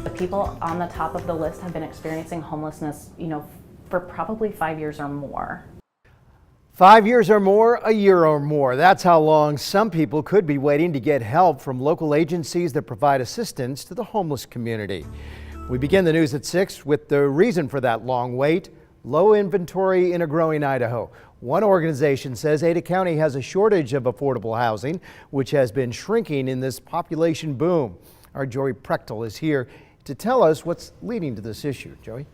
The people on the top of the list have been experiencing homelessness, for probably 5 years or more. 5 years or more, a year or more. That's how long some people could be waiting to get help from local agencies that provide assistance to the homeless community. We begin the news at 6 with the reason for that long wait: low inventory in a growing Idaho. One organization says Ada County has a shortage of affordable housing, which has been shrinking in this population boom. Our Joey Prechtel is here to tell us what's leading to this issue. Joey?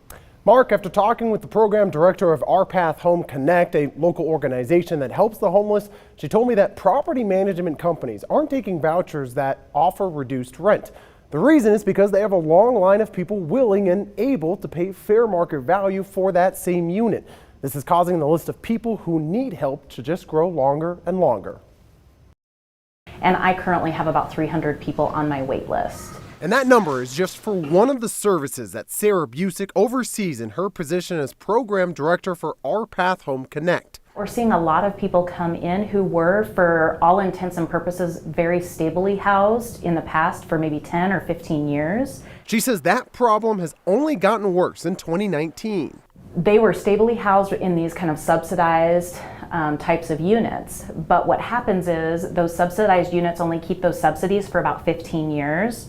Mark, after talking with the program director of Our Path Home Connect, a local organization that helps the homeless, she told me that property management companies aren't taking vouchers that offer reduced rent. The reason is because they have a long line of people willing and able to pay fair market value for that same unit. This is causing the list of people who need help to just grow longer and longer. And I currently have about 300 people on my wait list. And that number is just for one of the services that Sarah Busick oversees in her position as program director for Our Path Home Connect. We're seeing a lot of people come in who were, for all intents and purposes, very stably housed in the past for maybe 10 or 15 years. She says that problem has only gotten worse in 2019. They were stably housed in these kind of subsidized types of units. But what happens is those subsidized units only keep those subsidies for about 15 years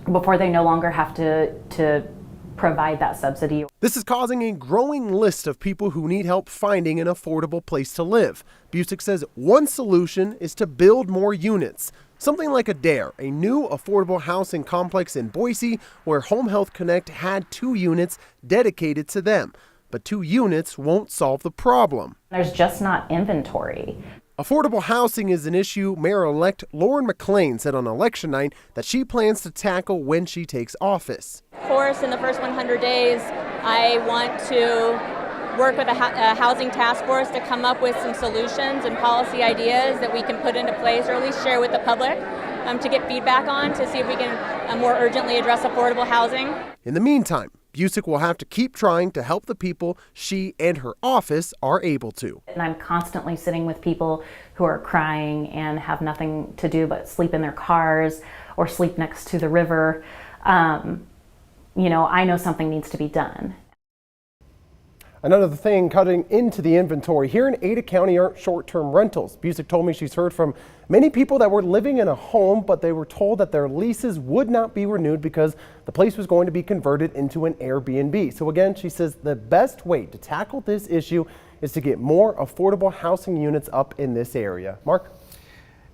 before they no longer have to provide that subsidy. This is causing a growing list of people who need help finding an affordable place to live. Busick says one solution is to build more units. Something like Adair, a new affordable housing complex in Boise, where Home Health Connect had 2 units dedicated to them. But 2 units won't solve the problem. There's just not inventory. Affordable housing is an issue Mayor-elect Lauren McLean said on election night that she plans to tackle when she takes office. Of course, in the first 100 days, I want to work with a housing task force to come up with some solutions and policy ideas that we can put into place, or at least share with the public to get feedback on, to see if we can more urgently address affordable housing. In the meantime, Busick will have to keep trying to help the people she and her office are able to. And I'm constantly sitting with people who are crying and have nothing to do but sleep in their cars or sleep next to the river. I know something needs to be done. Another thing cutting into the inventory here in Ada County aren't short-term rentals. Busick told me she's heard from many people that were living in a home, but they were told that their leases would not be renewed because the place was going to be converted into an Airbnb. So again, she says the best way to tackle this issue is to get more affordable housing units up in this area. Mark?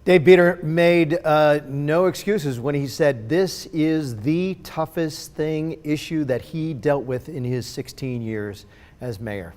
Dave Beater made no excuses when he said this is the toughest issue that he dealt with in his 16 years as mayor.